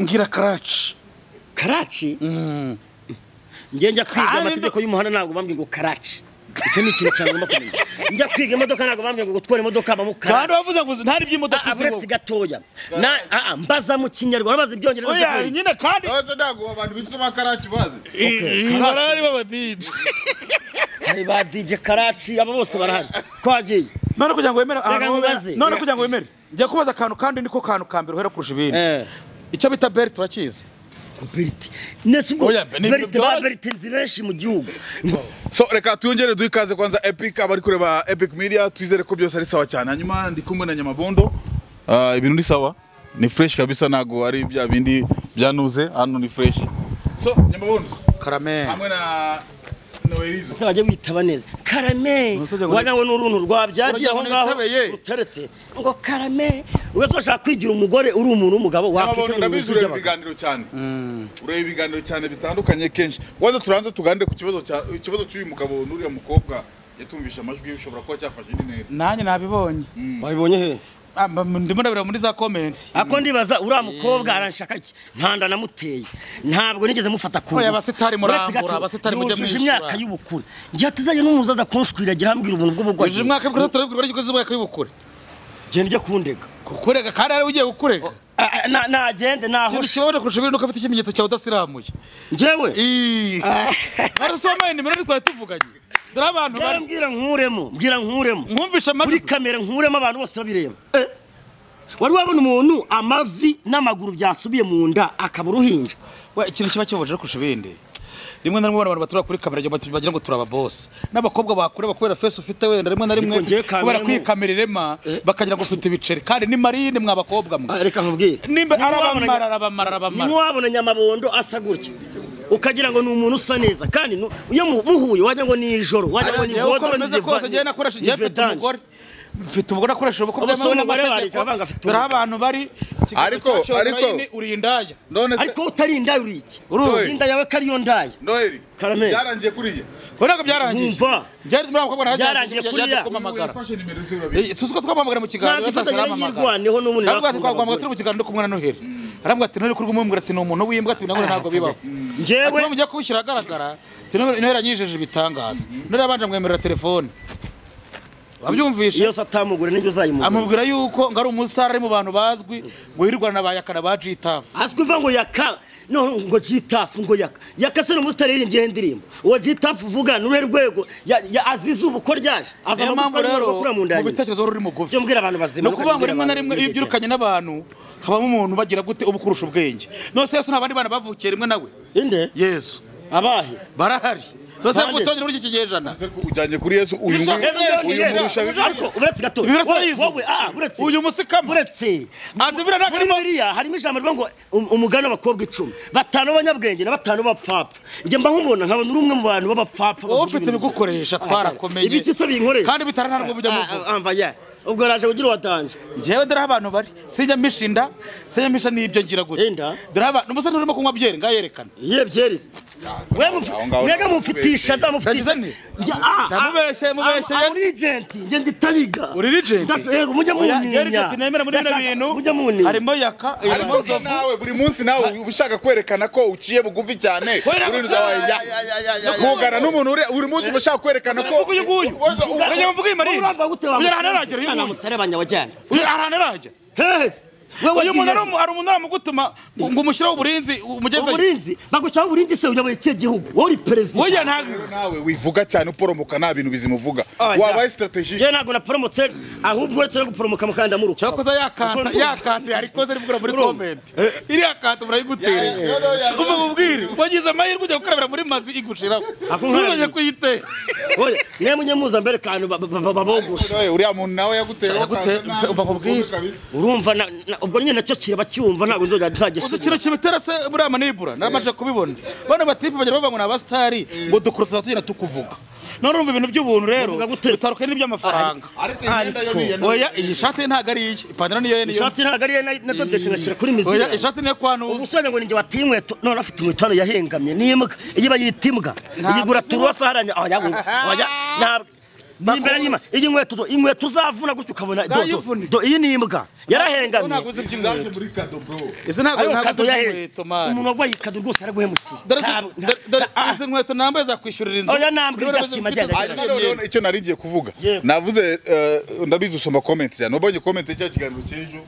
ngira karachi njye njya kwiga amategeko y'umuhanda ntabwo bambwiye ngo karachi icyo ni ikintu cyane ngomba kumenya njya kwiga imodoka ntabwo bambwiye ngo gutwara imodoka mu karachi kandi bavuze ngo ntari by'imodoka uretse gatoya mbaza mu kinyarwanda bazi ibyongereza oya nyine kandi ntabwo abantu bitwa makarachi bazi barari baba DJ hari ba DJ karachi abo bose barahari kwagiye none kugira ngo wemere none kugira ngo wemere njya kubaza akantu kandi niko kantu kambere uhera kurusha ibindi icyo bita belt turakizi Berti nesubwo Berti nzibenshi mu gihugu so reka tuyongere duikaze kwanza Epic abari kureba Epic Media twizere ko byose ari sawa cyane hanyuma ndi kumwe na Nyamabondo ibintu ni sawa ni fresh kabisa nago ari bya bindi byanuze hano ni fresh so Nyamabondo karame hamwe na Noelizo se baje witaba neza karame wanawe n'uruntu rwabyagiye aho ngaho uteretse ngo karame wese ushaka kwigira umugore uri umuntu w'umugabo wakwiye ndabizure ibiganiro cyane urebe ibiganiro cyane bitandukanye kenshi wanda turanze tuganire ku kibazo cy'uyu mugabo n'uriya mukobwa yatumvisha amajwi bishobora kuba cyafashe n'intera nanjye nabibonye wabibonye he ndimo ndabira muri za comment ako ndibaza uriya mukobwa aranshaka iki ntanda namuteye ntabwo nigeze mufata ku oya abasitari murambura abasitari mujye mwishura imyaka y'ubukure njye atazanye n'umuzaza kunshwira agira ambwira ubuntu bw'ubugwaje uje mwaka bwo turabwira bari kuzuba y'ubukure je ndije kundega kukurega kandi ari ugiye gukurega nagende naho ushobora kurusha ibintu ukafite ikimenyetso cyawe udasiramuye njyewe arasoma nimero twari tuvuganye dore abantu barambwira nkuremo mwumvisha muri kamera nkuremo abantu bose babireba wari wabona umuntu amavi n'amaguru byasubiye mu nda akaburuhinja ikintu kiba kiboje kurusha ibindi rimwe na rimwe abantu batura kuri kamera bagira ngo turaba boss n'abakobwa bakureba kubera face ufite wenda rimwe na rimwe kubera kwikamererema bakagira ngo ufite ibiceri kandi ni marine mwabakobwa mwe reka nkubwire nimba arabamara ni wabona Nyamabondo asa gutya ukagira ngo ni umuntu usa neza kandi iyo muhuye wajya ngo ni ijoro wajya ngo ni godoro meze kose je nakoresha je mfite umugore mfite umugore akoresha ubukwe bw'amategeko abantu bari ariko urindaya ariko utari indaya uri iki urinda yawe kariyo ndaya Noeli byarangiye kuriye Bonako byarangiye umva byarangiye kuriya kumamagara tuzuko twamamagara mu kiganiro yatasaramamagara niho n'umuntu yakwamagara turi mu kiganiro kumwe na Noheli arambwa ati Noheli kuri umwe ati no umuntu w'imbwa ati nagore ntabwo bibaho njyewe mujya kubishyira agaragara Noheli yanyijeje ibitangaza Noheli yabanje mwemerera telefone wabyumvisha iyo satamugure n'ibyo uzayimugura amubwira yuko ngari umustar ari mu bantu bazwi ngo hirirwana bayakana ba Gitafu aswi va ngo yaka no ngo Gitafu ngo yaka se n'umustar yirimbye indirimbo uwo Gitafu vuga n'ure rwego ya azize ubukor ryaje ava mu gukura mu ndani mu bitekerezo ruri mu gufi byo mbwira abantu bazima no kuvuga ngo rimwe na rimwe iyo byirukanye n'abantu kabamo umuntu bagira gute ubukurusha ubwenge no se Yesu nabandi bana bavukiye rimwe nawe inde Yesu abahe barahari Nose kutsongera muri iki kigejana ujanye kuri Yesu uyu murusha ariko uretse gato wowe uretse uyu musikama uretse azibira ntakarimo harimo ijambo rwo ngo umugana abakobwa 10 batanu banyabwenge na batanu bapfapfa nge mba nkubona nkabona uri umwe mu bantu b'abapfapfa ufite bigukoresha twarakomenye ibiki se binkoreye kandi bitaranarwo bujya muvuga amva ya ubwo raje ugira watanje njewe dore abantu bari sijya mishinda nibyo ngira gute dore abantu musa nurimo kunywa byere ngayerekana ye byerize mwega mufitisha zamufitisha ndamubeshye uri agent nge nditayiga uri agent yego mujya muninya nemera muri bintu harimo yaka harimo nawe buri munsi nawe ubishaka kwerekana ko uciye bugufi cyane uri ndawaye kugana n'umuntu buri munsi ubashaka kwerekana ko uyu urajya mvuga imari ugera hano ragera uyu muserebanya wajyana uyu arane rajya uyu muntu ari umuntu aramugutuma ngo umushyiraho uburinzi umugeze uburinzi bagucaho uburinzi se uyoboye cye gihugu wowe uri president oya ntago nawe wivuga cyane uporomoka nta bintu bizimuvuga wabaye strategy je ntago na promoter ahubwo uretse guporomoka mukanda mu ruko cyakoza yakanta arikoze rivugura muri comment iri yakanta murayigutere umva mubwire wagize amahirwe ujya gukarabira muri mazi igushiraho ntuye kuyite oya nemwe muza mbere kantu babogosha uriya muntu nawe yaguteye umva mubwire urumva ubwo nyine nacyo kireba cyumva ntabwo nzoga turagisubira kiro kibitera se muri amanibura namaje kubibona bana batipe bagira bavuga ngo nabastari ngo dukurutsa tugenda tukuvuga none urumva ibintu by'ubuntu rero bitaruke n'iby'amafaranga ariko imyenda yo niye oya iyi shati ntago ari iyi ipantaro niyo niyo shati ntago ari na dodeshe ngashira kuri mizi oya ishati niyo kwanu ubusanga ngo ninjye watiye inkweto none afite inkweto yahengamye n'imbwa iyiba yitimbwa yigura turuwa saharanya oya ntabwo nimbere y'Imana iyi inkweto uzavuna gutyo ukabona iyi ni imbwa yarahengamye zaje muri kado bro ese ntabwo inkweto man umuntu wagwaye ikado rwose araguhemukiye dore izi nkweto nambaye zakwishurira inzu oya nambwe idasima cyane icyo narigiye kuvuga navuze ndabizi usoma comment cyane ubonye comment cya kiganiro cy'ejo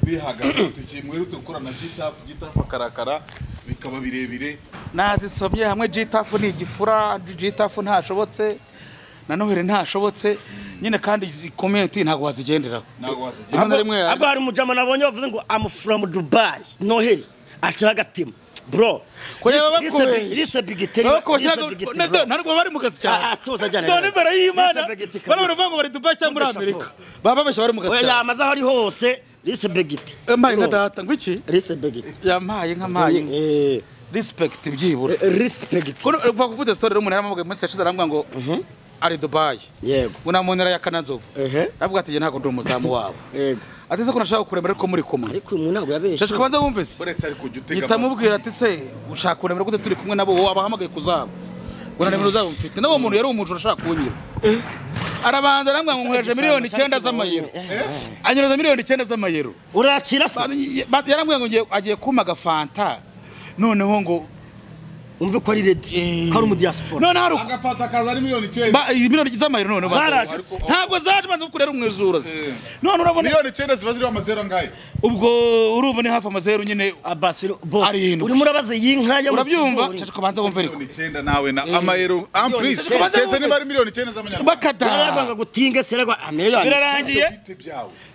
bihagaze tukimwerutse gukora na gitafu akarakara bikaba birebire nazisomye hamwe gitafu ni igifura gitafu ntashobotse na Noheli ntashobotse nyine kandi comment ntago wazigenderaho abwo hari umujama nabonye bavuze ngo I'm from Dubai Noheli akira gatima bro lise bigiteri ntabwo bari mu kazi cyane dore imbere y'Imana baravuga ngo bari Dubai cyangwa muri Amerika baba basha bari mu kazi cyane yamaze aho ari hose lise bigiti mpaye nka data ngo iki lise bigiti yampaye nk'amaye respect byibura respect kuva ku story y'umuntu yaramuvuga muri session aramubwira ngo ari Dubai yego unamunera ya Kananzovu avuga ati ntago ndi umuzamu wabo yego ateze ko nashaka kuremera ko muri kumwe ariko umuntu ntabwo yabeshe cyashaka banza wumve se yitamubwira ati se ushaka kuremera gute turi kumwe nabo wabahamagaye kuzabo ngo na uzabo mfite nawo muntu yari umuntu urashaka kunyiba arabanza aramwa ngo nkweje miliyoni 9 z'amayero anyuroza miliyoni 9 z'amayero urakira se yaramwe ngo agiye kumaga fanta noneho ngo umve ko ari ready ko ari mu diaspora none hari agafata kaza ari miliyoni 9 miliyoni z'amayero none ntabwo zaje banza kurera umwezuro se none urabona miliyoni 9 zibazira amazero ngaye ubwo urumva ni hafi amazero nyine abasiro boss uri murabaze yinka ya urabyumva cyashaka banza wumve ariko miliyoni 9 nawe na amayero ampli cyese ni bari miliyoni 9 z'amanyarwanda bakada gutinga seragwa miliyoni birarangiye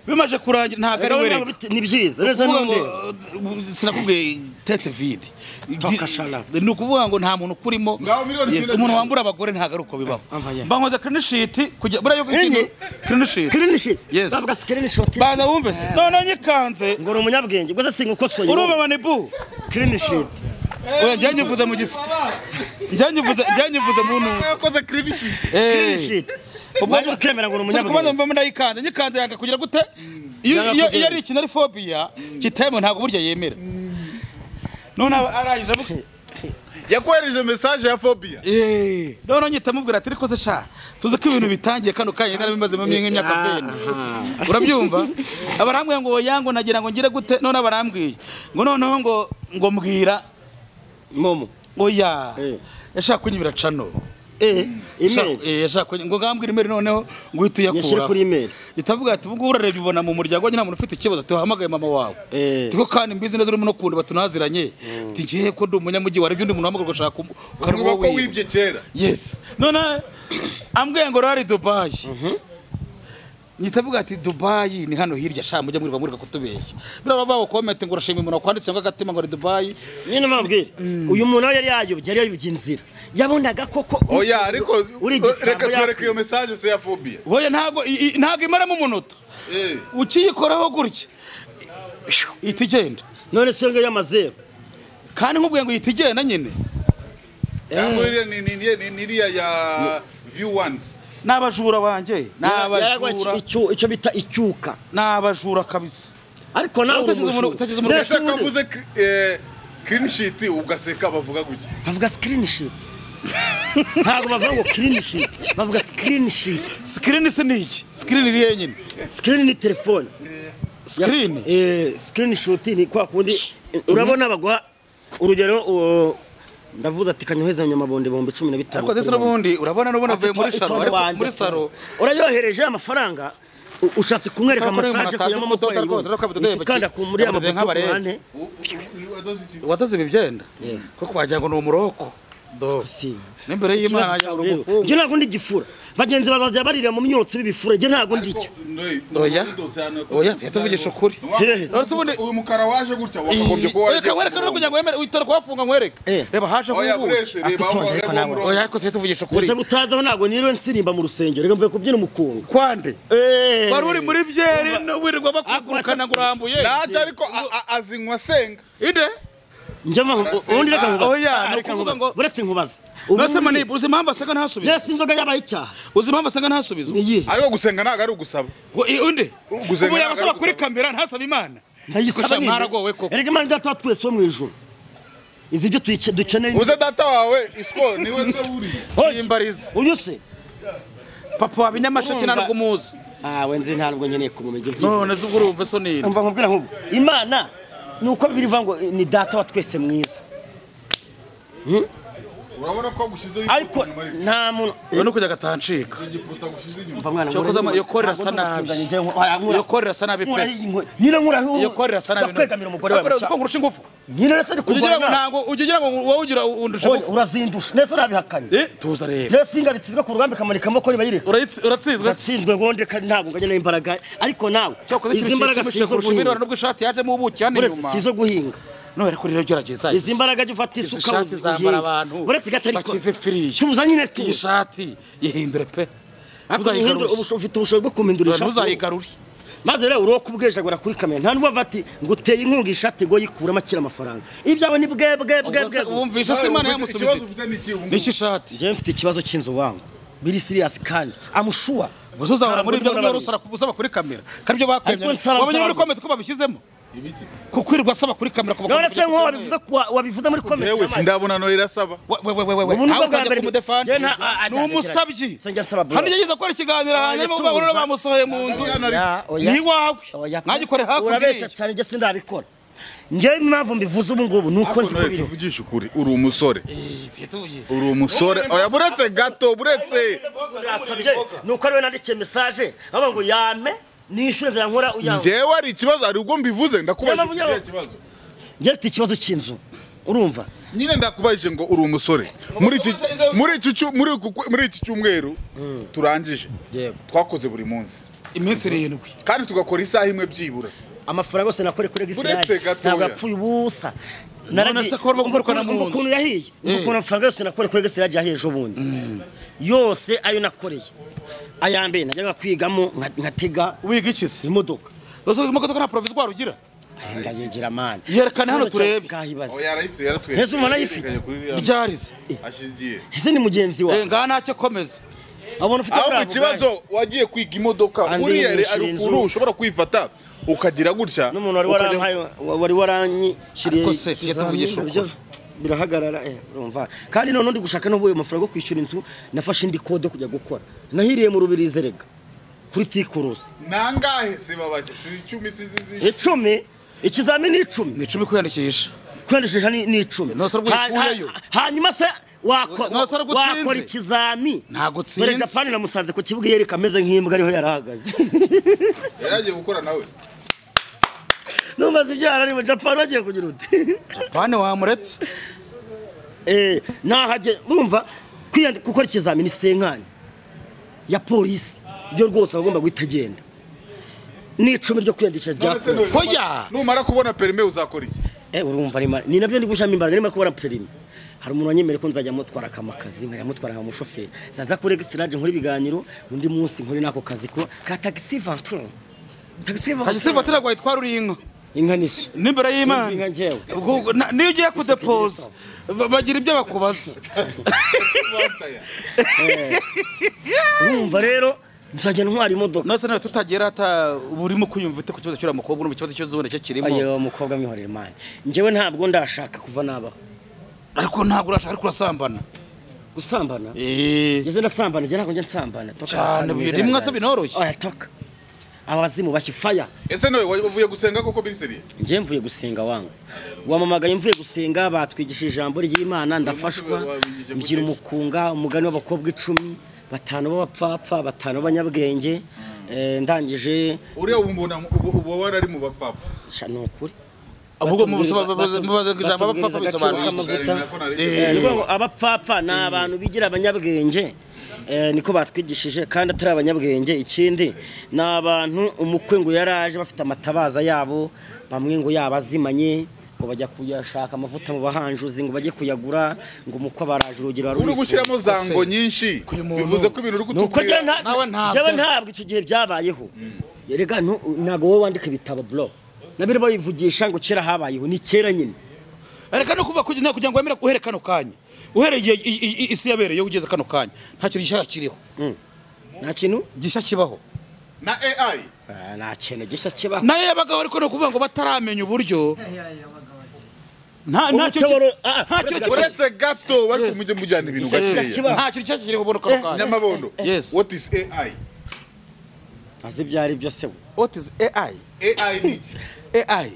bimaje kurangira ntago ari wereka ni byiza neza none sinakubwiye tete vide ni ukuvuga ngo nta muntu kurimo umuntu wambura abagore ntago ari uko bibaho mbankoza clean sheet kujya burayo ikintu clean sheet yes bavuga clean sheet baza wumve se none nyikanze ngo umunyabwenge gusa singa ukosoye urumva manibu clean sheet oya njyanyivuze mu gifu njyanyivuze muntu yakoze clean sheet ubwo kwemera ngo umunyabwenge kubanza mva ndayikanze nyikanze yanga kugira gute iyo ari ikintu ari phobia kitemo ntago burya yemera none arayije yakwereje message ya phobia none nyitamubwira ati riko se sha tuze ko ibintu bitangiye kano kanye narabimaze mu myaka 20 urabyumva abarambwiye ngo yango nagira ngo ngire gute none abarambwiye ngo noneho ngo mbwira momo oya yashaka kunyibira cano email yashaka ngo ngambwira email noneho ngo uhita yakura kuri email itavuga ati ubwo urarebye ubona mu muryango nyina muntu ufite ikibazo tuhamagaye mama wawe tiko kandi mbizi neza urimo no kunda batunaziranye tigiye ko ndi umunyamujyi warebye undi muntu wamagaye gushaka ukarwa ko wibye kera yes none ambwiye ngo rari Dubai nitavuga ati Dubai ni hano hirya sha mujya mwirwa muri kutubeshya biraba comment ngo urashima umuntu kwanditse ngo agatima ngo ari Dubai nyine mabwira uyu muntu yari yayobye inzira yabonaga koko oya ariko reka twereke iyo message se ya phobia oya ntago imara mu munota ukiyikoraho gutya itigenda none se ngo yamazero kandi nkubwiye ngo itigenda nyine yango ni ya view ones nabajura banje nabajura icyo bita icyuka nabajura kabisa ariko nawe utagize umuntu kavuze clean sheet ugaseka bavuga guki bavuga screen sheet ntago bavuga ngo clean sheet bavuga screen sheet screen se niki screen iri yenyine screen ni telefone screen sheet ni kwa kundi urabona bagwa urugero ndavuze ati kanyoheza nyamabonde bombe 15 ariko dese n'ubundi urabona vuye muri saro urayohereje amafaranga ushatse kumwereka massage kuyama mu kandi akumuri nk'abarezi wadoze ibibyenda kuko wagira ngo ni umuroko do n'imbere y'Imana ya urugufu je ntago ndi gifura bagenzi bazajya barira mu myotsi bibifura je ntago ndicyo oya tuvugisha ukuri uyu mukara waje gutya wakagombye ko waje wereka no kugira ngo wemere witora kwafunga nkwereka reba haje kubuki oya ariko tuvugisha ukuri ese utazaho ntago niro nsirimba mu rusengero reka mvuye kubyina umukungu kwande bari uri muri byeri wirirwa bakugurukana ngo urambuye naje ariko azinywa senga inde njama undi reka ngo oya nukuvuga ngo buretse nkubaza nose mani uzi impamvu asanga ntasubiza nese inzoga yabaye icyaha uzi impamvu asanga ntasubiza ariko gusenga ntago ari ugusaba undi ubu yabasaba kuri kamera ntasaba Imana ndayisaba mwaragowe koko erega Imana data twese wo mu ijuru izi byo dukeneye uze data wawe isko niwe se uri chimbariza uyu se papa wa binyamasheke ntabwo umuzi wenze ntabwo nkeneye kumumenya ibyo none se ubwo urumva so nini umva nkubwira nk'ubu Imana nuko bibiri vango ni data wa twese mwiza urabona ko gushizeho ariko nta muntu no kujya gatancika igiputa gushize inyuma umva mwana cyo kuzama iyo korera sanabi iyo korera sanabi pe nyine nkuraho iyo korera sanabi kwegamira umugore wawe uko ngurusha ingufu nyine rese ugira ngo ntango ugira ngo wowe ugira undusha ingufu urazindusha nese urabihakanye tuza rero rese inga bitsizwe ku rugamba kamanika amaboko nibayireka uratsinzwe uratsinzwe ngonde kandi ntabwo nganye imbaraga ariko nawe izi mbaraga sizo guhinga nubwo ishati yaje mu bucyane nyuma sizo guhinga no rero rero gerageza izi mbaraga gifata isuka uzambara abantu buretse gatari ko bakivefiriye tuza nyine tu ishati yihindure pe uzayihindura ufite ubushobozi bwo kumindurisha uzayigaruri maze rero uro kubwejagura kuri kamera nta nubwo bati ngo uteye inkunga ishati ngo yikuramo akira amafaranga ibyawe ni bwe wumvisha se Imana yamusubiza niki shati je mfite ikibazo cy'inzu wangu biri serious kandi amushuwa uzahora muri ibyo rusara kubusaba kuri kamera kandi byo bakwemye wabonye muri comment ko babishyizemo kukwirirwa asaba kuri kamera kuba none se nko wabivuze muri comment yewe sindabona no irasaba aho kajya kumudefanda ni umusabyi hano yageze akora ikiganiro hanyuma babona bamusohoye mu nzu ni wawe mwagikore hakurya urabeshya cyane je sindabikora njyewe impamvu mbivuze ubu ngubu nuko nzi ko biri tuvugisha ukuri uri umusore oya buretse gato buretse nuko ariwe nandikiye message aba ngo yame nishure zankora uyaho njyewe ari ikibazo ari ubwo mbivuze ndakubaza ikibazo njyewe mfite ikibazo cy'inzu urumva nyine ndakubajije ngo uri umusore muri iki cyumweru turangije twakoze buri munsi iminsi 7 kandi tugakora isaha imwe byibura amafaranga yose nakore kuri gisirage ntabwo apfuye ubusa naragise ko bagurukana mu nzu ukuntu yahiye ukuntu amafaranga yose nakore kuri gisirage yahiye ejo bundi yose ayo nakoreye ayambe najyaga kwigamo nkatega wiga ikize imodoka bazo imodoka nta provisoire ugira ndayigira man yerekane hano turebe yarayifite yaratweye ese umwana yifite ryarize ashigiye ese ni mugenzi wa ngaha ntacyo komeza abona ufite aho ikibazo wagiye kwiga imodoka uri ari ukuru ushobora kwifata ukagira gutya n'umuntu wari waranyishiriye ko se tujye tuvugisha ukuri birahagarara urumva kandi none ndi gushaka no buye amafaranga yo kwishyura inzu nafashe indi code kujya gukora nahiriye mu rubirize rega kuri tikurusi nangahe se babaje 10 ikizamini 10 ni 10 kwiyandikisha ni 10 hanyuma se wakora ikizami ntago tsinze muri Japan namusanze ku kibuga yereka ameze nk'imbwa ariho yarahagaze yaragiye gukora nawe numaze ibyara ari mu Japan wagiye kugira ute Japan wamuretse nahaje urumva gukora ikizamini senkani ya polisi byo rwose bagomba guhitagenda ni 10 ryo kwiyandisha rya hoya numara kubona permis uzakora iki urumva ni nabyo ndi gushama imbaraga nimara kubona permis hari umuntu wanyemere ko nzajya mutwara akamakazi nkayamutwara nka mushoferi zaza kuri gisirage nkuri biganiro undi munsi nkuri nako kazi ko ka taxi venture taxi venture gwayitwara uri inka niso nimbere y'Imana niyo ugiye kudepoza bagira ibyo bakubaza urumva rero nzajya ntwara imodoka nose nawe tutagera ata burimo kuyumva ute ku kibazo cy'ura mukobwa urumva ikibazo cyo zubone cyo kirimo ayo mukobwa mwihorera Imana njyewe ntabwo ndashaka kuva nabaho ariko ntabwo urashaka ariko urasambana gusambana ngeze nasambana je ntabwo njye nsambana cyane rimwe se binoroshye oya toka abazimu bashifaya ese nawe wavuye gusenga koko biriseriye nje mvuye gusenga wangu wamamagaye mvuye gusenga batwigishije ijambo ry'Imana ndafashwa ngira umukunga umugani w'abakobwa 10 batanu b'abapfapfa batanu b'abanyabwenge ndangije uriya umbona ubo warari mu bapfapfa sha nokuri ahubwo mubaze ijambo abapfapfa bisobanura abapfapfa ni abantu bigira abanyabwenge niko batwigishije kandi atari abanyabwenge ikindi ni abantu umukwe ngo yaraje bafite amatabaza yabo bamwe ngo yabazimanye ngo bajya kuyashaka amavuta mu bahanjuzi ngo bajye kuyagura ngo umukwe baraje urugero uri gushyiramo zango nyinshi bivuze ko ibintu uri kutubwira nawe ntabwo icyo gihe byabayeho yerega ntabwo wowe wandika ibitabo bro nabiri bayivugisha ngo kera habayeho ni kera nyine areka no kuva kugira ngo wemera guhereka no kanya uhereye isi yabereye ugeze kano kanya nta kintu gishaka kiriho nta kintu gishya kibaho na AI nta kintu gishya kibaho naye abagabo ariko no kuvuga ngo bataramenya uburyo uretse gato bari kumujye mujyana ibintu gakeya nta kintu cyakiriho ubona ko kanya Nyamabondo what is AI? azi byari byo se what is AI? AI ni AI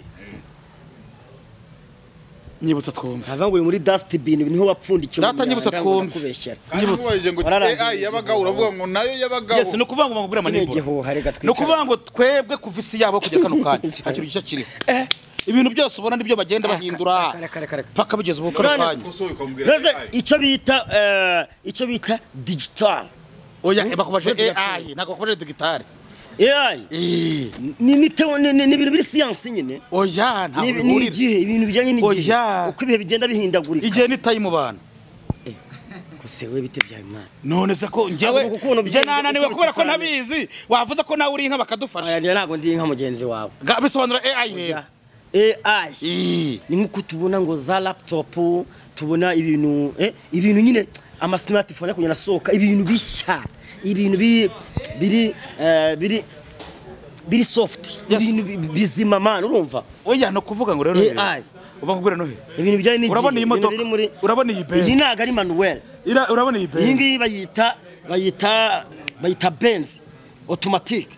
nyibutsa twumva ava ngo muri dustbin niho wapfundikiye Rata nyibutsa twumva nyibutsa ngo AI yabaga uravuga ngo nayo yabaga yes no kuvuga ngo ngubira manibura no kuvuga ngo twebwe kuva isi yabo kujya kano kanya hakiri gishya kiriho ibintu byose ubona nibyo bagenda bahindura paka bigeze ubu kano kanya icyo bita digital oya bakubaje AI nako bakubaje digital AI ni ibintu biri science nyine oya nta ni ibintu bijyanye n'igihe uko ibihe bigenda bihindagurika igihe ni time mu bantu kose we bite bya Imana none se ko njyewe je nananiwe kubera ko ntabizi wavuze ko nawe uri inka bakadufasha aya ntago ndi inka mugenzi wawe bisobanura AI rero AI ni nkuko tubona ngo za laptop tubona ibintu nyine ama smartphone kunyana soka ibintu bishya ibintu biri soft ibintu bizima man urumva oya no kuvuga ngo rero AI uva kugura no he ibintu bijyanye n'igi urabona iyi modoka urabona iyi Benz iyi ntago ari manuel urabona iyi Benz iyi ngiyi bayita Benz automatique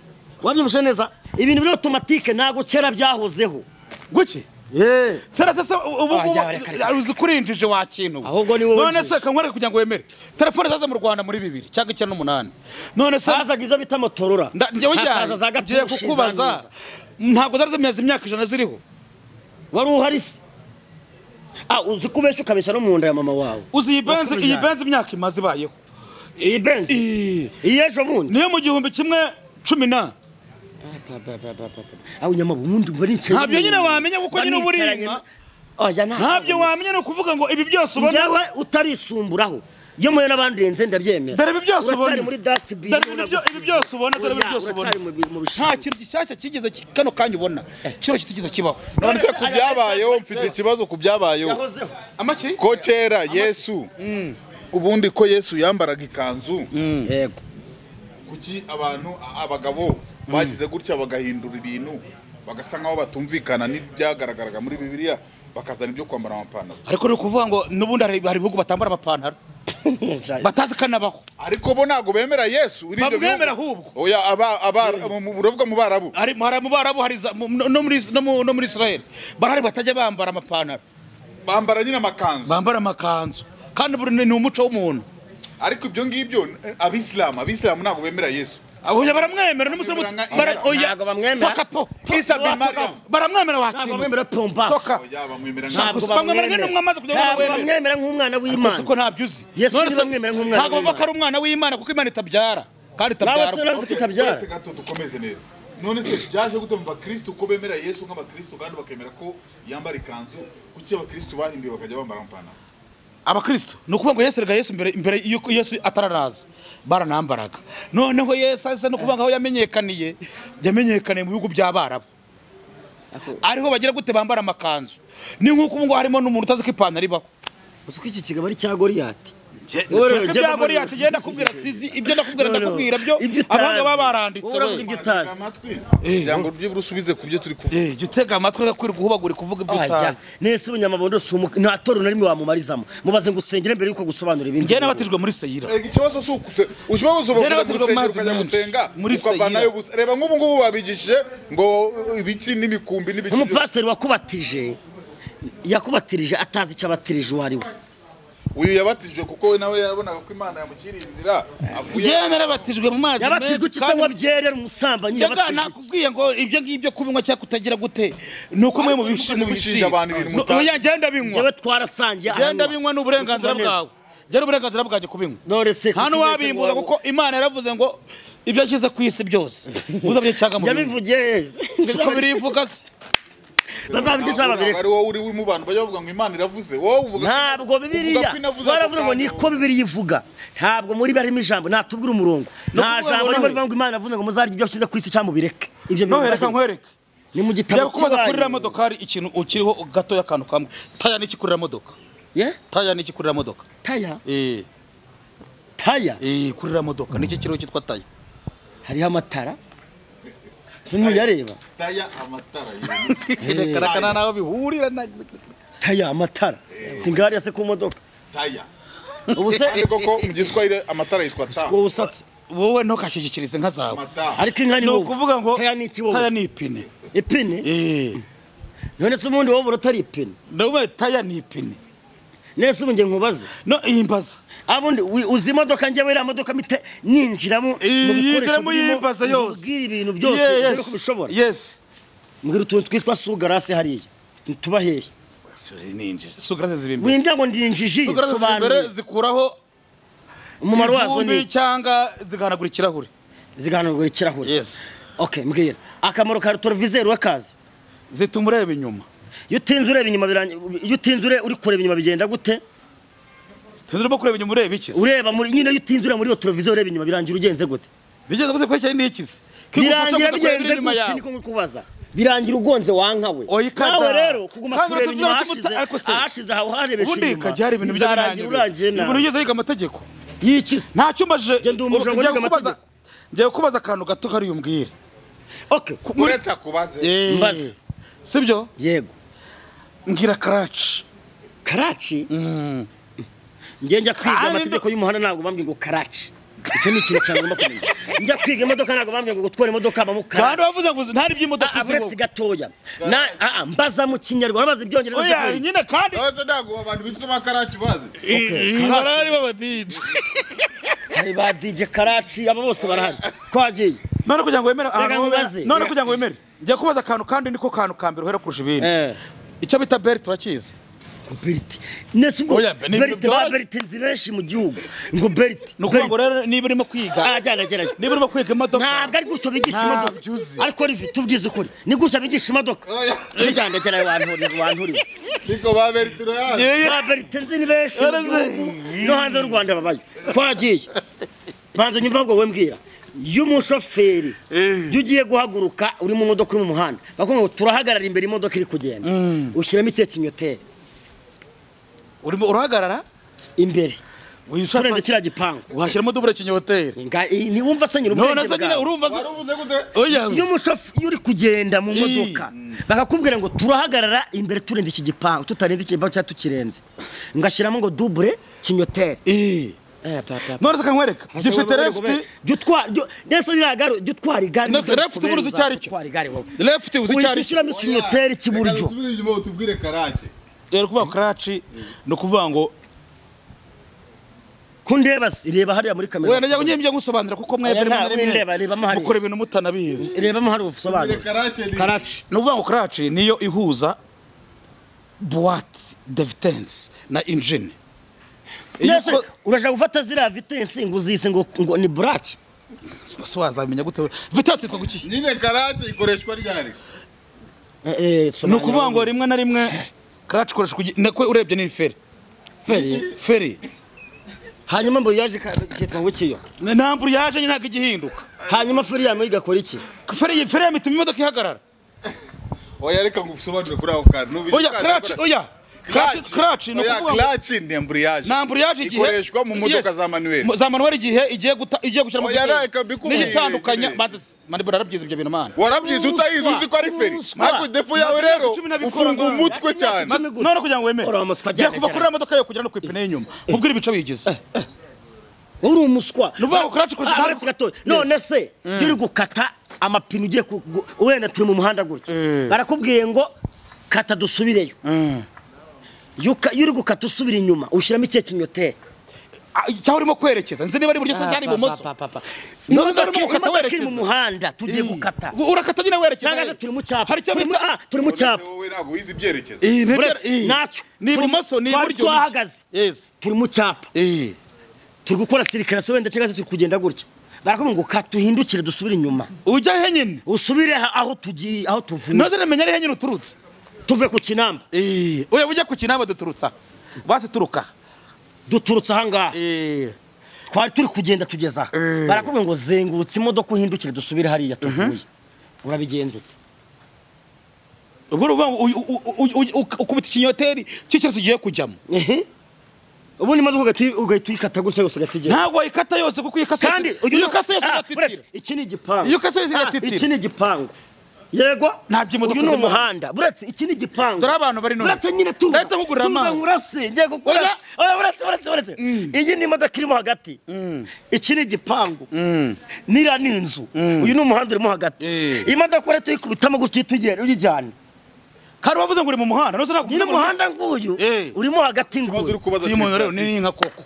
wabyumvise neza ibintu biri automatique ntago kera byahozeho guki sasa ubu uzi kurinjije wa kintu none se kankwere kugira ngo wemere telefone zaza mu Rwanda muri 2000 cyangwa 98 none se zaza gizo bita Motorola njyewe ngiye kukubaza ntabwo zari zimyaza imyaka 100 ziriho wari uhari se uzi kubesha ukabesha no mu nda ya mama wawe uzi iyi Benz imyaka imaze ibayeho iyi Benz iyejo bundi niyo mu 1110 aho Nyamabundi baricaye ntabyo nyine wamenya kuko nyine uburinka ntabyo wamenya no kuvuga ngo ibi byose ubona yewe utarisumburaho iyo muye nabandenze ndabyemera dare ibi byose ubona muri dustbin ibi byose ubona dare ibi byose ubona nta kintu gishyashya kigeze kano kanya ubona kiro kitigeze kibaho none se kubyabayeho mfite ikibazo kubyabayeho amaki ko kera Yesu ubundi ko Yesu yambaraga ikanzu yego kuki abantu abagabo bagize gutya bagahindura ibintu bagasa nkaho batumvikana n'ibyagaragaraga muri Bibiliya bakazana ibyo kwambara amapantaro ariko no kuvuga ngo nubundi hari bihugu batambara amapantaro batazi kanabaho ariko bo nago bemera Yesu uri ibyo bemera ahubwo oya uravuga mu Barabu ari mu Barabu hari no muri Israel barahari batajya bambara amapantaro bambara nyine amakanzu kandi buri ni umuco w'umuntu ariko ibyo ngibyo abisilamu nago bemera Yesu Abuya baramwemera n'umusore oya takapo Isa bin Maryam baramwemera wakintu bamwemera pompa toka oya bamwemera bamwemera nk'umwe amaze kujya bamwemera nk'umwana w'Imana kuko ntabyuzi none bamwemera nk'umwana ntago bava ko ari umwana w'Imana kuko Imana itabyara kandi itabyara gato dukomeze neza none se byaje gutumva Kristo ko bemera Yesu nk'abakristo kandi bakemera ko yambara ikanzu kuki abakristo bahinduye bakajya bambara amapantaro abakristo nukuvuga ngo Yesu rega Yesu imbere yuko Yesu atararaza baranambaraga noneho Yesu ase no kuvuga aho yamenyekaniye mu bihugu by'Abarabu ariho bagira gute bambara amakanzu ni nkuko ngo harimo n'umuntu utazi ko ipantaro ibaho uzi ko iki kigabo ari cya Goliyati bya Goliyati genda kubwira sizi ibyo ndakubwira ndakubwira byo abanga babaranditse we ibyo utazi cyangwa byibura usubize ku byo turi kuvuga gitega amatwi gakwira guhubagura kuvuga ibyo utazi nese Nyamabondo nta toro na rimwe wamumarizamo mubaze ngusengere mbere yuko gusobanura ibindi ngiye nabatijwe muri Seyira ikibazo sukuse ushobora gusenga muri Seyira reba nk'ubu babigishije ngo ibiki n'imikumbi n'ibiki umupasiteri yakubatirije atazi icyo abatirije uwo ari we uyu yabatijwe kuko nawe yabonaga ko Imana yamukiriye inzira avuye yarabatijwe mu mazi yabatijwe kisanywa byerera umusambanyi yabatijwe nakubwiye ngo ibyo ngibyo kubinywa cyangwa kutagira gute nuko mwe mu bishije abantu ibintu mutazi yagenda binywa jewe twarasangiye genda binywa n'uburenganzira bwawe jya uburenganzira bwanjye kubinywa hano wabimbuza kuko Imana yaravuze ngo ibyo akize ku isi byose uzabye cyangwa mu yabivugiye siko birivuga se ari wowe uri mu bantu bajya bavuga ngo Imana iravuze wowe uvuga ntabwo Bibiliya baravuga ngo niko Bibiliya ivuga ntabwo muri barimo ijambo natubwira umurongo nta jambo rivuga ngo Imana yavuze ngo muzarya ibyo shize ku isi cyangwa mubireke ibyo nohereka nkwereke ni mu gitabo kubaza kurira modoka hari ikintu ukiriho gato y'akantu kamwe taya n'iki kurira modoka taya n'iki kurira modoka taya kurira modoka n'iki kiriho cyitwa taya hariho amatara ntuyareba taya amatara yerekana naho bihurira taya amatara singari yase ku modoka taya ubu se koko mu giswahili amatara yiswa ta usatse wowe ntukashigikirize inka zawe ariko inka ni no kuvuga ngo taya ni ipine none se ubundi wowe urotari ipine ndavuga taya ni ipine nese ubu nge nkubaze no imbaza abundi uzi imodoka njye wera modoka mite ninjiramo mu bikoresho y'imbaza yose ubwira ibintu byose byo kubishobora mbwira utuntu twitwa sugarase hariya tuba hehe sugarase zibimbe wimbya ngo ndinjiji sobanura zikuraho umumaro wazo ni cyangwa zigahanagura ikirahure okay mbwira akamaro ka retroviseur wakazi zituma ureba inyuma iyo utinze uri kureba inyuma bigenda gute tuzirimo kureba inyuma ureba iki ureba muri nyine iyo utinze muri retroviseur ureba inyuma birangira ugenze gute bigeze guze kwekeye n'ikizi birangira bigenze gute niko ngukubaza birangira ugonze wankawe nawe rero kuguma kureba inyuma hashize aho harebesha inyuma ubundi kajyari ibintu by'abanyanyu ibintu ugeze yiga amategeko yikize nta cyumaje ngiye kubaza akantu gato kari umbwire okay uretse kubaze mbaze sibyo yego mbwira karachi njya kwiga amategeko y'umuhanda ntabwo bambwiye ngo karachi icyo ni ikintu cyane ngomba kumenya njya kwiga imodoka ntabwo bambwiye ngo gutwara imodoka mu karachi kandi wavuze ngo ntari by'imodoka uretse gatoya mbaza mu kinyarwanda bazi ibyongereza oya nyine kandi ntabwo abantu bitwa karachi bazi barari babadije hari ba DJ karachi abo bose barahari twagiye none kugira ngo wemere njya kubaza akantu kandi niko kantu kambere uhera kurusha ibindi icyo bita belt turakizi belt nese ubwo belt nzi benshi mu gihugu ngo belt nuko ngo rero niba urimo kwiga niba urimo kwiga imodoka ntabwo ari gutyo bigisha imodoka ariko rivi tubyize ukuri ni gutyo bigisha imodoka kijandagera wanturi niko ba belt nzi ni benshi no hanze y'u Rwanda babaye twagiye banza nyumva ubwo wembwira y'umushoferi ugiye guhaguruka uri mu modoka uri mu muhanda bakubwira ngo turahagarara imbere imodoka iri kugenda ushyiramo ikihe kinyoteri urimo urahagarara imbere urenze kiriya gipangu washyiramo dubure kinyoteri ni wumva se nyine none se nyine urumva waruvuze gute y'umushoferi uri kugenda mu modoka bakakubwira ngo turahagarara imbere turenze iki gipangu tutarenze iki gipangu cyangwa tukirenze ngashyiramo ngo dubure kinyoteri none se kankwereka gifite left nese iragaro utwara igare nese left uburuzi cyari cyo left uzi cyari ushyiramo ikinyoteri cy'iburyo tubwire karachi rero kuvuga karachi no kuvuga ngo kundeba reba hariya muri kamera wenda njya nyimye gusobanura kuko mwebwe mukora ibintu mutanabizi rebamo hari ubusobanuro karachi no kuvuga ngo karachi niyo ihuza boîte de vitesse na engine urashaka gufata ziriya vitesse ngo uzise ngo ni buraci so wazamenya gute vitesse itwa guki nyine karachi ikoreshwa ryari no kuvuga ngo rimwe na rimwe karachi ikoreshwa nako urebye ni feri hanyuma mbo yaje kitwa gukiyo namburu yaje nyine igihinduka hanyuma feri yamu igakora iki feri yamituma imodoka ihagarara oya reka ngusobanure kuri aho kantu oya karachi Clutch no kuvuga clutch ni embrayage ikoreshwa mu modoka za manuel igiye gushyira mu n'igitandukanya manibura arabyiza ibyo bintu mana warabyiza utayizi uzi ko ari feri ariko defu yawe rero ufunga umutwe cyane none kugira ngo wemere ya kuva kuri imodoka yo kugira no kwipine y'inyuma kubwira ibice bigize uri umuswa nuvuga ngo clutch none se uri gukata amapine ugiye wenda turi mu muhanda gutya barakubwiye ngo kata dusubireyo yuri gukata usubira inyuma ushyiramo ikihe kinyoteri cyangwa urimo kwerekeza nzi niba ari buryo se cyari ibumoso imodoka mu muhanda tugiye gukata urakata nyine werekeza cyangwa turi mu cyapa turi mu cyapa wowe ntabwo wize ibyerekezo nacyo ni ibumoso ni iburyo twahagaze turi mu cyapa turi gukora sirikirasi wenda cyangwa turi kugenda gutya barakubwira ngo kata uhindukire dusubire inyuma ujya he nyine usubire aho tugiye aho tuvuye noze namenya ari he nyine uturutse tuve ku kinamba oya bujya ku kinamba duturutsa base duturutsa ahangaha twari turi kugenda tugeza barakubwira ngo zengurutse imodoka uhindukire dusubire hariya tuvuye urabigenza ute ubwo ruvuga ukubita ikinyoteri cy'icyo tugiye kujyamo ubu ni imodoka ugahita uyikata gutya yose ugatugera ntabwo wayikata yose kuko uyikase kandi iyo kase yose iratitira iki ni igipangu iyo kase yose iratitira iki ni igipangu yego Ntabyo imodoka uyu ni z'imana. umuhanda buretse iki ni igipangu dore abantu bari none buretse nyine tu ndahita nkugurira amazi ngurase ngiye gukora buretse iyi ni imodoka irimo hagati iki ni igipangu nira ni inzu uyu ni umuhanda urimo hagati imodoka uretse tuyikubitamo gutya tugera uyijyana kandi wavuze ngo uri mu muhanda no sana kuvuga umuhanda nguyu urimo hagati nguyu Simon rero ni inka koko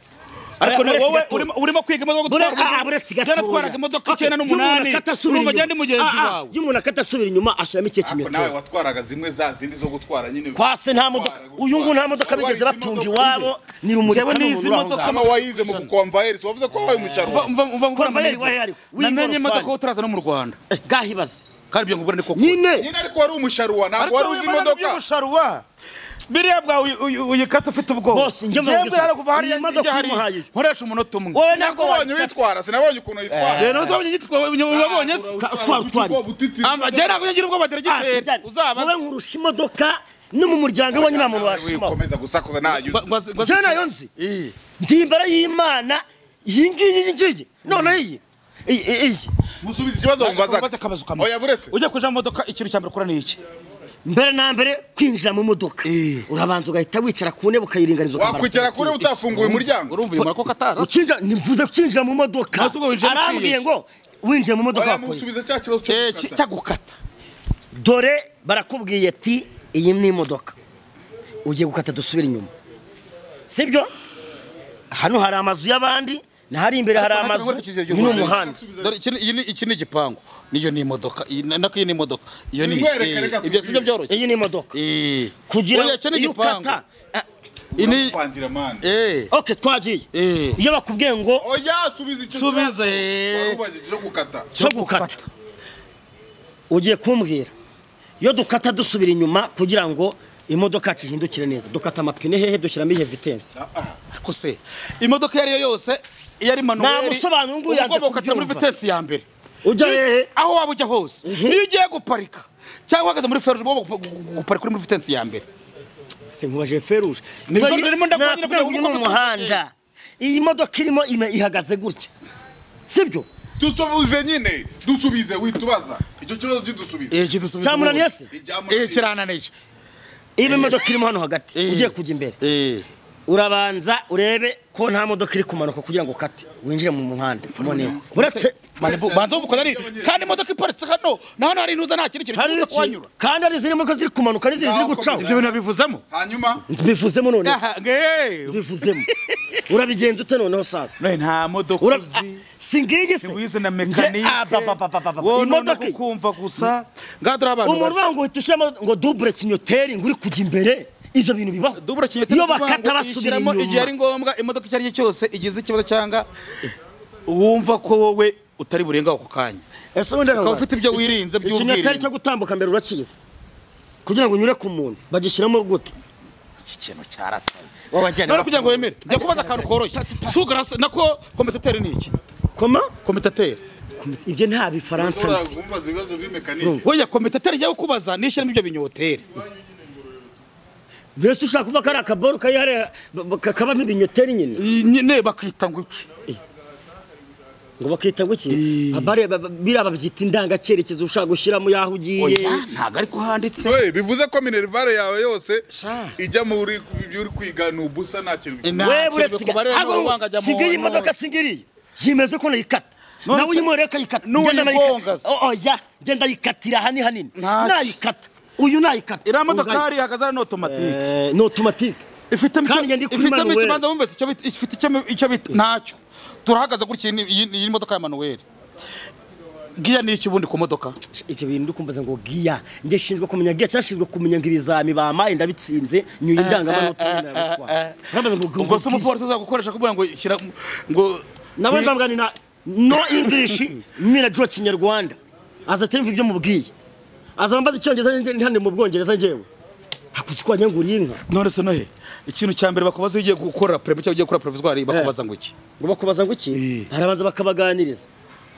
ariko wowe urimo kwiga imodoka gutwara cyane twaraga imodoka 9 n'8 urumva agenda mugenzi wawe y'umuntu akatasubira inyuma ashiramo iki kinyotero nawe watwaraga zimwe za zindi zo gutwara nyine kwase nta modoka uyu ngo nta modoka bigeze batunga iwabo ni rumurika n'izi modoka ama wayize mu kukonvaeri wavuze ko wabaye umusharo umva namenye imodoka utaraza no mu Rwanda gahibaze kandi byo ngubura ni koko nyine ariko wari umusharuwa ntabwo wari uzi imodoka umusharuwa biriya bwa uyikata ufite ubwoba bose njye mvuga kuva hariya imodoka imuhaye nkoresha umunota umwe wowe nako wabonye witwara sinabonye ukuntu yitwara rero uzabonye yitwara wabonye se amajyana kugira ubwo bagera gitera uzabaza wowe nkurusha imodoka no mu muryango wanyu nta muntu washima komeza gusakuza nayo je nayo nzi ndi imbere y'Imana iyi ngiyi none iyi musubiza ikibazo mubaza oya buretse ujya kuja mu modoka ikintu cyambere ukora ni iki mbere na mbere kwinjira mu modoka urabanza ugahita wicara ku ntebe ukayiringaniza wakwicara kure utafunguye umuryango urumva uyu ko katara ucinja nimvuze kwinjira mu modoka arambwiye ngo winjira mu modoka musubiza cya kibazo cyo gukata dore barakubwiye ati iyi ni imodoka ugiye gukata dusubira inyuma sibyo hano hari amazu y'abandi na hari imbere hari amazu ni umuhanda dore iki ni igipangu niyo ni imodoka nako iyi ni imodoka iyo ni ibyo sibyo byoroshye iyi ni imodoka kugira iyo ukata ini kwangira man okay twagiye iyo bakubwiye ngo oya subiza icyo subiza warubajije cyo gukata ugiye kumbwira iyo dukata dusubira inyuma kugira ngo imodoka yacu ihindukire neza dukata amapine hehe dushyiramo ihe vitesse ariko se imodoka yari yose yari manuel namusobanura ngo yanze gukata muri vitesse ya mbere ujya hehe aho waba ujya hose niyo ugiye guparika cyangwa uhagaze muri feruje guparika muri vitesse ya mbere se nkubaje feruje nirimo ndakugira kugira ngo umuhanda iyi modoka irimo ihagaze gutya sibyo dusubize nyine dusubize witubaza icyo kibazo kidusubize kidusubize cyamunaniye se kirananiye ibe modoka irimo hano hagati ugiye kujya imbere urabanza urebe ko nta modoka iri kumanuka kugira ngo kate winjire mu muhanda neza buretse banza uvuga ari kandi imodoka iparitse hano na hano hari inuza nta kintu kiri kuhanyura kandi ari ziri modoka ziri kumanuka n'iziri ziri gucaho ibyo bintu bivuzemo hanyuma bivuzemo none bivuzemo urabigenza ute noneho sasa nta modoka uzi singiye se wize na mekanike imodoka kumva gusa ngadura abantu umuntu bango uhitushamo ngo double kinyoteri nguri kujya imbere ivyo bintu bibaho double kinyoteri iyo bakata basubira inyuma igihe ari ngombwa imodoka cyari cyose igize ikibazo cyanga wumva ko wowe utari burenga ako kanya ese wenda ukaba ufite ibyo wirinze by'ubwirinzi ikinyoteri cyo gutambuka mbere urakiza kugira ngo unyure ku muntu bagishiramo gute iki kintu cyarasaze none kugira ngo wemere njya kubaza akantu koroshye sugarasa nako komitateur ni iki koma komitateur ibyo nta bifaransa nzi umbaza ibibazo b'imekanike oya komitateur yawe kubaza nishyiramo ibyo binyoteri mbese ushaka kuba kari akaboro kayare kakabamo ibinyoteri nyine bakita ngo iki ngo bakita ngo iki abare biraba byita indangacyerekezo ushaka gushyiramo yaho ugiye oya ntago ariko handitse bivuze ko minervare yawe yose ijya muri uri kwiga n'ubusa nta kintu wewe singiye imodoka singiriye jimeze ko nayikata nawe uyimore kayikata ngenda nayikata oya ngenda yikatira hanini nayikata uyu nayikata ira modokari hagaza no automatique no automatique ifite ikibanza wumve ifite icyo bita ntacyo turahagaza gutya iyi modoka ya Manuel giya ni iki bundi ku modoka icyo bintu ndikumbaza ngo giya nge shinzwe kumenya giya cyashizwe kumenya ngo ibizami bamaye ndabitsinze nyuye indangamanota n'abitwa ubwo se umupolisi uzagukoresha kugira ngo shyira ngo nawe ndamganira no English mira jo Kinyarwanda azatemva ibyo mubwiye azambaza icyongereza ndi hano mu Bwongereza ngewe hakuzi ko nyanguriye inka none se nohe ikintu cya mbere bakubaza ugiye gukora prebe cyangwa ugiye gukora provisoire bakubaza ngo iki ngo bakubaza ngo iki harabanza bakabaganiriza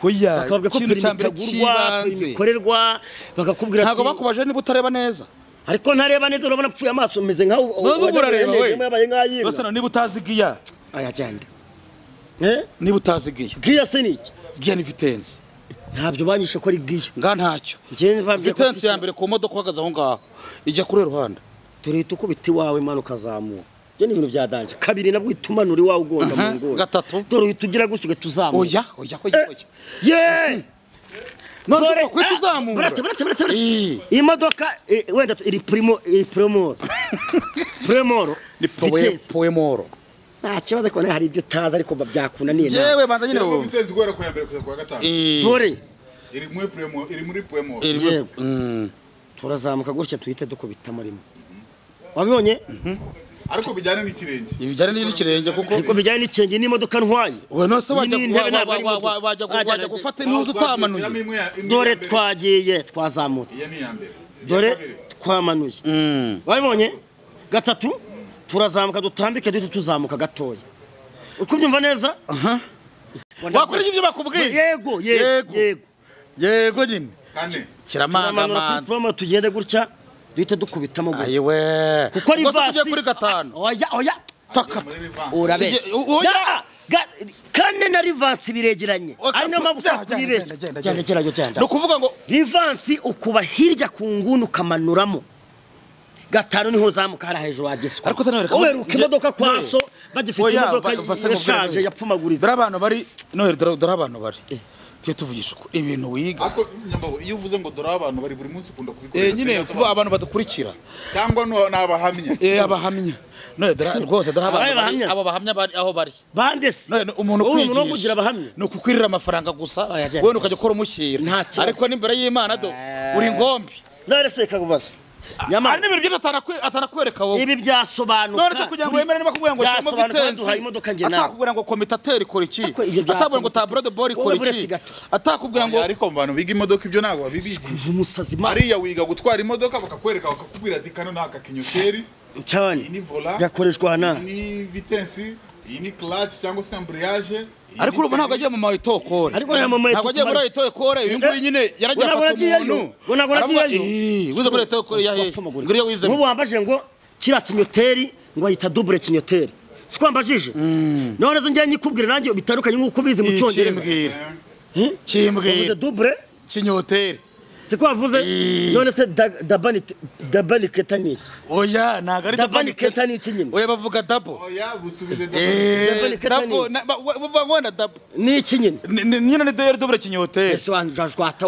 hoya ikintu cya mbere kibanze korerwa bakakubwira ntago bakubaje niba utareba neza ariko ntareba neza urabona pfuye amaso meze nka urareba we bose niba utazigiya aya cyande niba utazigiya giya se niki giya ni vitesse ntabyo banyishe ko ari giye nga ntacyo vitensi ya mbere ku modoka uhagaze aho ngaho ijya kuri ruhande turita ukubita iwawe manu kazamuka byo ni ibintu bya danje kabiri nabwo itumanura iwawe ugonda mu ngoro gatatu dore uhitugira gutyo tuzamuka oya ye none kwita uzamura iyi modoka wenda iri primo ni poemoro nta kibazo ko hari ibyo utazi ariko byakunaniye jewe banza nyine wowe vitensi guhera ku ya mbere kugeza ku ya gatanu dore iri muri poemoro turazamuka gutya tuhite dukubitamo rimwe wabibonye ariko bijyane n'ikirenge ibijyane n'ikirenge kuko ariko bijyane n'ikirenge n'imodoka ntwaye we no se wajya gufata impuzu utamanuye dore twagiye twazamutse iya ni ya mbere dore twamanuye wabibonye gatatu turazamuka dutambike duhita tuzamuka gatoya uko byumva neza wakoresha ibyo bakubwiye yego nyine kane kiramanga tugende gutya duhita dukubitamo gutya ayiwe kuko ari vasi kuri gatanu oya taka urabe kane na rivansi biregeranye ari no mabusa kubibeshya cyane no kuvuga ngo rivansi ukuba hirya ku nguni ukamanuramo gatanu niho zamuka hari hejuru wagiswa ariko sanareka oweruka imodoka kwaso bagifite imodoka yashaje yapfumaguritse dore abantu bari dore abantu bari tuvugisha ibintu wiga ako nyambo iyo uvuze ngo dore abantu bari buri munsi ukunda kubikora nyine kuva abantu badukurikira cyangwa n'abahamya abahamya none rwose dore abantu abo bahamya aho bari bandese none umuntu kwigisha ni ukukwirira amafaranga gusa wowe ukajya ukora umushyira ariko n'imbere y'Imana do uri ngombi none se kagubaza nyamara n'ibintu byose atarakwereka wowe ibi byasobanuka none se kugira ngo wemere niba kubwira ngo shimo vitensi atakubwira ngo komitateur ikora iki atakubwira ngo tableau de bord ikora iki atakubwira ngo ariko mu bantu biga imodoka ibyo ntago babibigisha umusazi ariya wiga gutwara imodoka bakakwereka bakakubwira ati kano naka kinyoteri cyane ni vola gakoreshwa hana ni vitensi iyi ni clutch cyangwa se embrayage ariko urumva ntabwo agiye mu mayitokore ariko ntabwo agiye muri mayitokore uyu nguyu nyine yaragiye afata umuntu wize muri mayitokore ya he ngiriyo wize ubu wambaje ngo kira kinyoteri ngo ayita double kinyoteri siko wambajije none zo njye nyikubwira nanjye bitandukanye nk'uko bizi mu cyongereza kimbwira double kinyoteri siko wavuze none se dabani ketani oya ntago ari dabani ketani nyine oya bavuga dabo oya busubize dabo bavuga ngo dabo ni iki nyine nyine ni double kinyoteri ese wanjashwata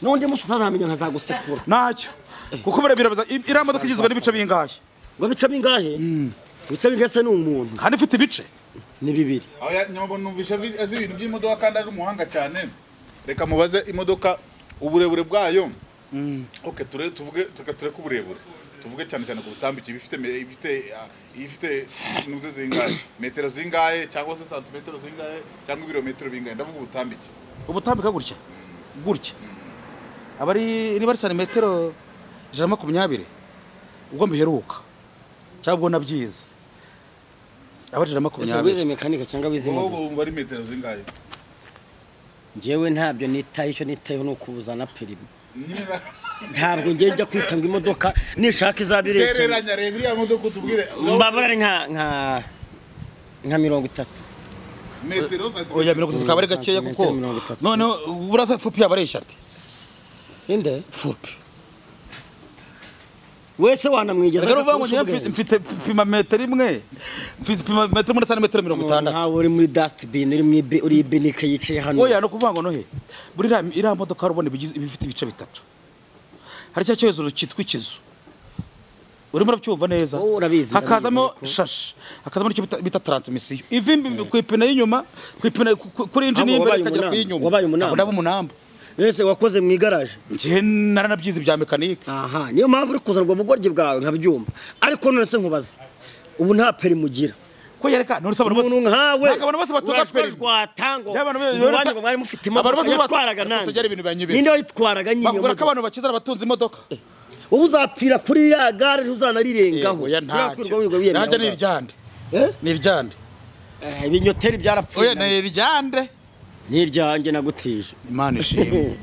n'undi musi utaramenya nkazagusekura ntacyo kuko birabaza iriya modoka igizwe n'ibice bingahe ngo bice bingahe bice bingase ni umuntu kandi ifite ibice ni bibiri oya nyambo numvisha azi ibintu by'imodoka kandi ari umuhanga cyane reka mubaze imodoka uburebure bwayo okay tuvuge ko uburebure tuvuge cyane ku butambike ifite nuze zingahe metero zingahe cyangwa se santimetero zingahe cyangwa ibirometero bingahe ndavuga ubutambika gutya abari niba ari santimetero 120 ubwo mbiheruka cyangwa nabyize abari 120 wize mekanika cyangwa wize ubu bari metero zingahe njyewe ntabyo nitaye icyo nitayeho ni ukuzana perimi ntabwo njye njya kwitanga imodoka nishaka izabireke tereranya reba iriya modoka utubwire mbabara nka 30 metero oya 30 zikaba ari gakeya kuko none burasa fupi yabaresha ati inde fupi wese wanamwigeza rero uvuga ngo mfite pima metero imwe mfite pima metero muri santimetero 60 ntawe uri muri dustbin uri binika yicaye hano oya no kuvuga ngo nohe buri iriya modoka rubone ibifite ibice bitatu hari cyo hejuru cyitwa ikizu urimo urabyumva neza hakazamo shashi hakazamo icyo bita transmission ivimbi ku ipine y'inyuma ku ipine kuri engine y'imbere kagera ku y'inyuma nabo munamba Nese wakoze mu igaraje nje naranabyize bya mekanike aha niyo mpamvu uri kuzana ubugoryi bwawe nkabyumva ariko none se nkubaze ubu nta peri mugira ko yereka none sabana bose nkawe nakabana bose batuka peri rwatango y'abantu ngo mwari mufite imodoka yatwaraga nande ninde wayitwaraga nyine bakubura ko abantu bakizara batunze imodoka wowe uzapfira kuri ya gare ntuzanarirengaho ntajya ni iryande ni iryande ibinyoteri byarapfuye oya ni iryande niryanjye nagutije Imana ishimwe